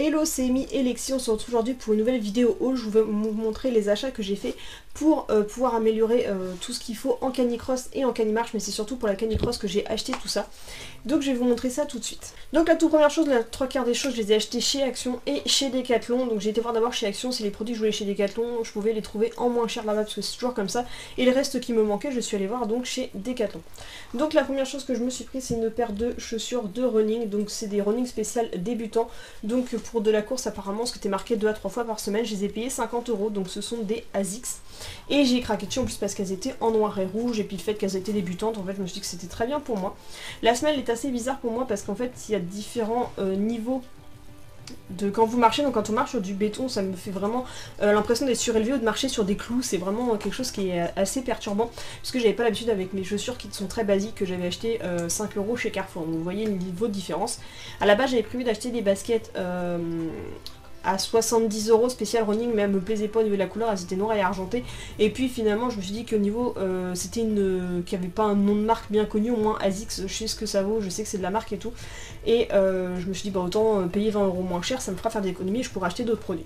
Hello, c'est Amy et Lexi, on se retrouve aujourd'hui pour une nouvelle vidéo haul. Je vais vous montrer les achats que j'ai fait pour pouvoir améliorer tout ce qu'il faut en canicross et en canimarche, mais c'est surtout pour la canicross que j'ai acheté tout ça. Donc je vais vous montrer ça tout de suite. Donc la toute première chose, la trois quarts des choses, je les ai achetées chez Action et chez Decathlon. Donc j'ai été voir d'abord chez Action si les produits que je voulais chez Decathlon, je pouvais les trouver en moins cher là-bas parce que c'est toujours comme ça. Et le reste qui me manquait, je suis allée voir donc chez Decathlon. Donc la première chose que je me suis pris, c'est une paire de chaussures de running. Donc c'est des running spéciales débutants. Donc pour de la course apparemment, ce qui était marqué 2 à 3 fois par semaine, je les ai payés 50 €. Donc ce sont des ASICS. Et j'ai craqué dessus en plus parce qu'elles étaient en noir et rouge. Et puis le fait qu'elles étaient débutantes, en fait je me suis dit que c'était très bien pour moi. La semelle est assez bizarre pour moi parce qu'en fait il y a différents niveaux de quand vous marchez. Donc quand on marche sur du béton, ça me fait vraiment l'impression d'être surélevé ou de marcher sur des clous. C'est vraiment quelque chose qui est assez perturbant puisque j'avais pas l'habitude avec mes chaussures qui sont très basiques que j'avais acheté 5 € chez Carrefour. Donc vous voyez le niveau de différence. À la base j'avais prévu d'acheter des baskets à 70 € spécial running, mais elles me plaisaient pas au niveau de la couleur, elles étaient noires et argentées. Et puis finalement je me suis dit qu'au niveau c'était une qui avait pas un nom de marque bien connu, au moins ASICS, je sais ce que ça vaut, je sais que c'est de la marque et tout. Et je me suis dit bah autant payer 20 € moins cher, ça me fera faire des économies et je pourrai acheter d'autres produits.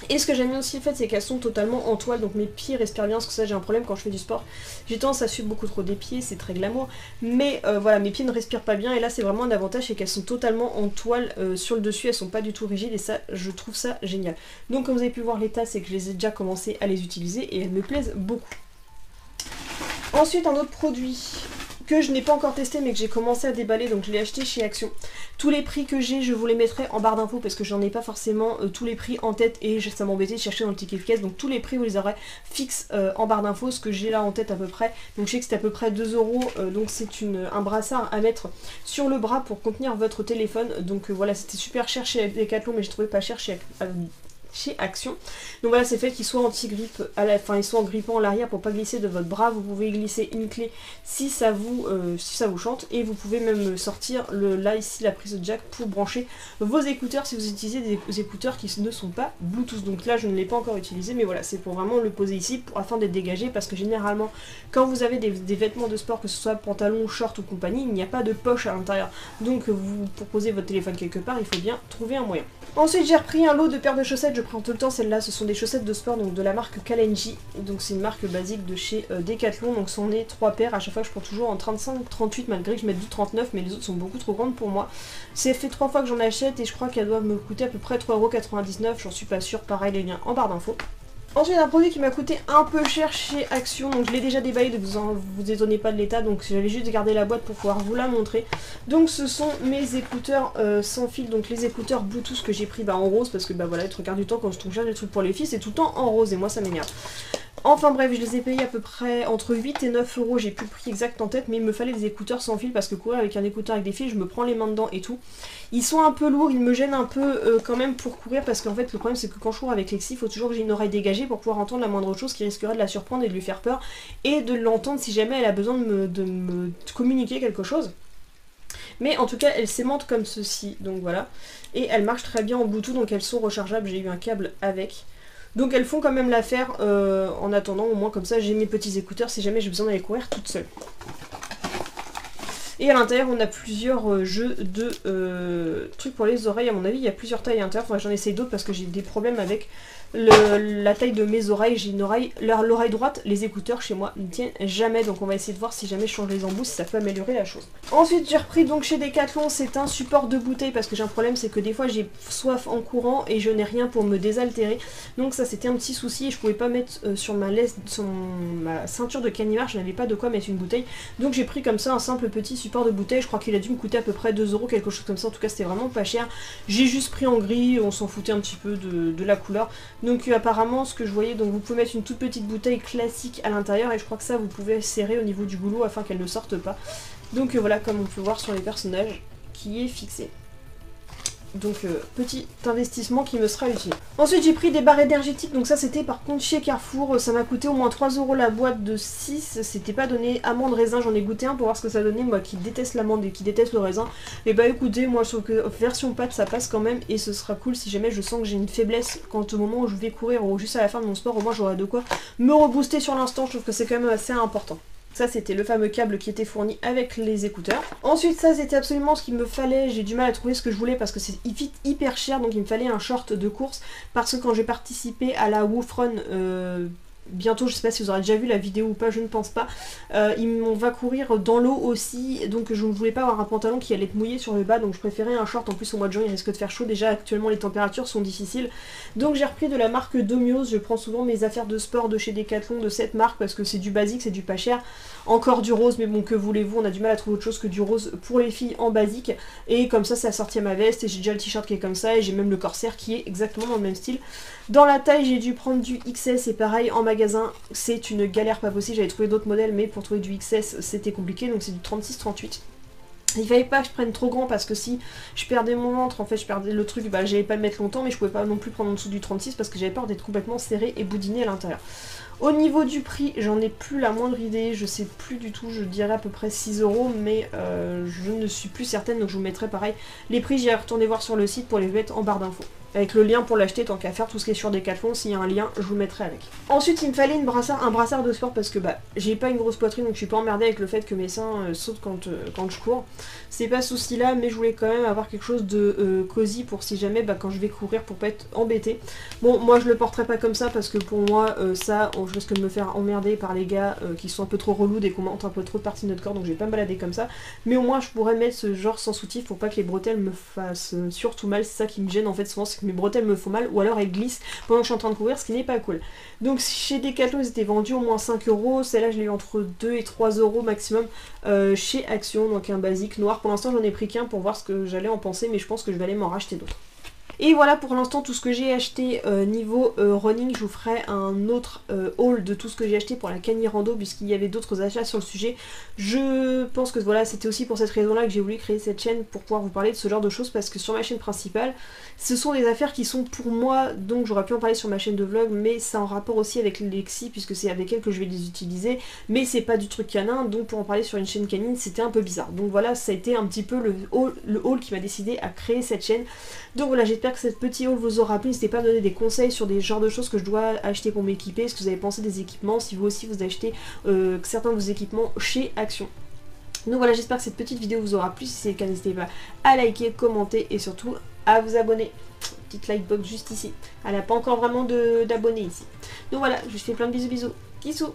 Et ce que j'aime bien aussi en fait, c'est qu'elles sont totalement en toile, donc mes pieds respirent bien, parce que ça j'ai un problème quand je fais du sport. J'ai tendance à suivre beaucoup trop des pieds, c'est très glamour, mais voilà, mes pieds ne respirent pas bien, et là c'est vraiment un avantage, c'est qu'elles sont totalement en toile sur le dessus, elles sont pas du tout rigides, et ça, je trouve ça génial. Donc comme vous avez pu voir l'état, c'est que je les ai déjà commencé à les utiliser, et elles me plaisent beaucoup. Ensuite, un autre produit que je n'ai pas encore testé mais que j'ai commencé à déballer, donc je l'ai acheté chez Action. Tous les prix que j'ai, je vous les mettrai en barre d'infos parce que j'en ai pas forcément tous les prix en tête et ça m'embêtait de chercher dans le ticket de caisse, donc tous les prix vous les aurez fixes en barre d'infos, ce que j'ai là en tête à peu près. Donc je sais que c'est à peu près 2 €, donc c'est un brassard à mettre sur le bras pour contenir votre téléphone. Donc voilà, c'était super cher chez Decathlon mais j'ai trouvé pas cher chez Action. Donc voilà, c'est fait qu'il soit anti-grippe à la fin, il soit en grippant à l'arrière pour pas glisser de votre bras. Vous pouvez glisser une clé si ça vous chante, et vous pouvez même sortir là ici la prise de jack pour brancher vos écouteurs si vous utilisez des écouteurs qui ne sont pas Bluetooth. Donc là je ne l'ai pas encore utilisé, mais voilà, c'est pour vraiment le poser ici afin d'être dégagé, parce que généralement quand vous avez des vêtements de sport, que ce soit pantalon, short ou compagnie, il n'y a pas de poche à l'intérieur. Donc pour poser votre téléphone quelque part, il faut bien trouver un moyen. Ensuite j'ai repris un lot de paires de chaussettes, je prends tout le temps celles-là, ce sont des chaussettes de sport donc de la marque Kalenji, donc c'est une marque basique de chez Decathlon, donc c'en est 3 paires, à chaque fois je prends toujours en 35-38 malgré que je mette du 39, mais les autres sont beaucoup trop grandes pour moi. C'est fait 3 fois que j'en achète et je crois qu'elles doivent me coûter à peu près 3,99 €, j'en suis pas sûre, pareil les liens en barre d'infos. Ensuite un produit qui m'a coûté un peu cher chez Action, donc je l'ai déjà déballé, donc vous étonnez pas de l'état, donc j'avais juste gardé la boîte pour pouvoir vous la montrer. Donc ce sont mes écouteurs sans fil, donc les écouteurs Bluetooth que j'ai pris en rose, parce que voilà, le 3/4 du temps quand je trouve des trucs pour les filles, c'est tout le temps en rose et moi ça m'énerve. Enfin bref, je les ai payés à peu près entre 8 et 9 €, j'ai plus le prix exact en tête, mais il me fallait des écouteurs sans fil parce que courir avec un écouteur avec des fils, je me prends les mains dedans et tout. Ils sont un peu lourds, ils me gênent un peu quand même pour courir, parce qu'en fait le problème c'est que quand je cours avec Lexi, il faut toujours que j'ai une oreille dégagée pour pouvoir entendre la moindre chose qui risquerait de la surprendre et de lui faire peur, et de l'entendre si jamais elle a besoin de me communiquer quelque chose. Mais en tout cas elles s'aimantent comme ceci, donc voilà. Et elles marchent très bien en Bluetooth, donc elles sont rechargeables, j'ai eu un câble avec. Donc elles font quand même l'affaire en attendant, au moins comme ça j'ai mes petits écouteurs si jamais j'ai besoin d'aller courir toute seule. Et à l'intérieur on a plusieurs jeux de trucs pour les oreilles, à mon avis il y a plusieurs tailles à l'intérieur, faudrait que j'en essaye d'autres parce que j'ai des problèmes avec la taille de mes oreilles. J'ai une oreille, l'oreille droite, les écouteurs chez moi ne tiennent jamais, donc on va essayer de voir si jamais je change les embouts, si ça peut améliorer la chose. Ensuite j'ai repris donc chez Decathlon, c'est un support de bouteille parce que j'ai un problème, c'est que des fois j'ai soif en courant et je n'ai rien pour me désaltérer, donc ça c'était un petit souci et je pouvais pas mettre sur ma ceinture de canimarche, je n'avais pas de quoi mettre une bouteille, donc j'ai pris comme ça un simple petit support de bouteille. Je crois qu'il a dû me coûter à peu près 2 €, quelque chose comme ça, en tout cas c'était vraiment pas cher. J'ai juste pris en gris, on s'en foutait un petit peu de la couleur. Donc apparemment ce que je voyais, donc vous pouvez mettre une toute petite bouteille classique à l'intérieur et je crois que ça vous pouvez serrer au niveau du goulot afin qu'elle ne sorte pas. Donc voilà, comme on peut voir sur les personnages, qui est fixé. Donc petit investissement qui me sera utile. Ensuite j'ai pris des barres énergétiques, donc ça c'était par contre chez Carrefour, ça m'a coûté au moins 3 € la boîte de 6, c'était pas donné amande raisin, j'en ai goûté un pour voir ce que ça donnait, moi qui déteste l'amande et qui déteste le raisin. Et bah écoutez, moi je trouve que version pâte ça passe quand même et ce sera cool si jamais je sens que j'ai une faiblesse quand au moment où je vais courir ou juste à la fin de mon sport, au moins j'aurai de quoi me rebooster sur l'instant, je trouve que c'est quand même assez important. Ça c'était le fameux câble qui était fourni avec les écouteurs. Ensuite ça c'était absolument ce qu'il me fallait, j'ai du mal à trouver ce que je voulais parce que c'est hyper cher, donc il me fallait un short de course parce que quand j'ai participé à la Woofrun bientôt, je sais pas si vous aurez déjà vu la vidéo ou pas, je ne pense pas, on va courir dans l'eau aussi, donc je ne voulais pas avoir un pantalon qui allait être mouillé sur le bas, donc je préférais un short. En plus au mois de juin il risque de faire chaud, déjà actuellement les températures sont difficiles, donc j'ai repris de la marque Domios. Je prends souvent mes affaires de sport de chez Decathlon de cette marque parce que c'est du basique, c'est du pas cher, encore du rose, mais bon, que voulez-vous, on a du mal à trouver autre chose que du rose pour les filles en basique, et comme ça c'est assorti à ma veste, et j'ai déjà le t-shirt qui est comme ça, et j'ai même le corsaire qui est exactement dans le même style. Dans la taille j'ai dû prendre du XS, et pareil en magasin c'est une galère pas possible, j'avais trouvé d'autres modèles mais pour trouver du XS c'était compliqué, donc c'est du 36-38. Il fallait pas que je prenne trop grand parce que si je perdais mon ventre, en fait je perdais le truc, bah j'allais pas le mettre longtemps, mais je pouvais pas non plus prendre en dessous du 36 parce que j'avais peur d'être complètement serré et boudiné à l'intérieur. Au niveau du prix, j'en ai plus la moindre idée, je sais plus du tout, je dirais à peu près 6 €, mais je ne suis plus certaine, donc je vous mettrai pareil les prix, j'irai retourner voir sur le site pour les mettre en barre d'infos. Avec le lien pour l'acheter, tant qu'à faire, tout ce qui est sur Decathlon, s'il y a un lien, je vous le mettrai avec. Ensuite, il me fallait un brassard de sport parce que bah j'ai pas une grosse poitrine, donc je suis pas emmerdée avec le fait que mes seins sautent quand je cours. C'est pas ce souci là, mais je voulais quand même avoir quelque chose de cosy pour si jamais quand je vais courir, pour pas être embêtée. Bon, moi je le porterai pas comme ça parce que pour moi ça, je risque de me faire emmerder par les gars qui sont un peu trop relous dès qu'on montre un peu trop de parties de notre corps, donc je vais pas me balader comme ça. Mais au moins je pourrais mettre ce genre sans soutif pour pas que les bretelles me fassent surtout mal. C'est ça qui me gêne en fait souvent, c'est que mes bretelles me font mal ou alors elles glissent pendant que je suis en train de courir, ce qui n'est pas cool. Donc chez Decathlon ils étaient vendus au moins 5 €, celle-là je l'ai eu entre 2 et 3 € maximum chez Action, donc un basique noir. Pour l'instant j'en ai pris qu'un pour voir ce que j'allais en penser, mais je pense que je vais aller m'en racheter d'autres. Et voilà pour l'instant tout ce que j'ai acheté niveau running. Je vous ferai un autre haul de tout ce que j'ai acheté pour la Cani Rando puisqu'il y avait d'autres achats sur le sujet. Je pense que voilà, c'était aussi pour cette raison là que j'ai voulu créer cette chaîne, pour pouvoir vous parler de ce genre de choses, parce que sur ma chaîne principale ce sont des affaires qui sont pour moi, donc j'aurais pu en parler sur ma chaîne de vlog, mais c'est en rapport aussi avec Lexi puisque c'est avec elle que je vais les utiliser, mais c'est pas du truc canin, donc pour en parler sur une chaîne canine c'était un peu bizarre. Donc voilà, ça a été un petit peu le haul qui m'a décidé à créer cette chaîne. Donc voilà, j'espère que cette petit haul vous aura plu. N'hésitez pas à me donner des conseils sur des genres de choses que je dois acheter pour m'équiper, est-ce que vous avez pensé des équipements, si vous aussi vous achetez certains de vos équipements chez Action. Donc voilà, j'espère que cette petite vidéo vous aura plu. Si c'est le cas, n'hésitez pas à liker, commenter et surtout à vous abonner. Petite like box juste ici. Elle n'a pas encore vraiment d'abonnés ici. Donc voilà, je vous fais plein de bisous. Bisous.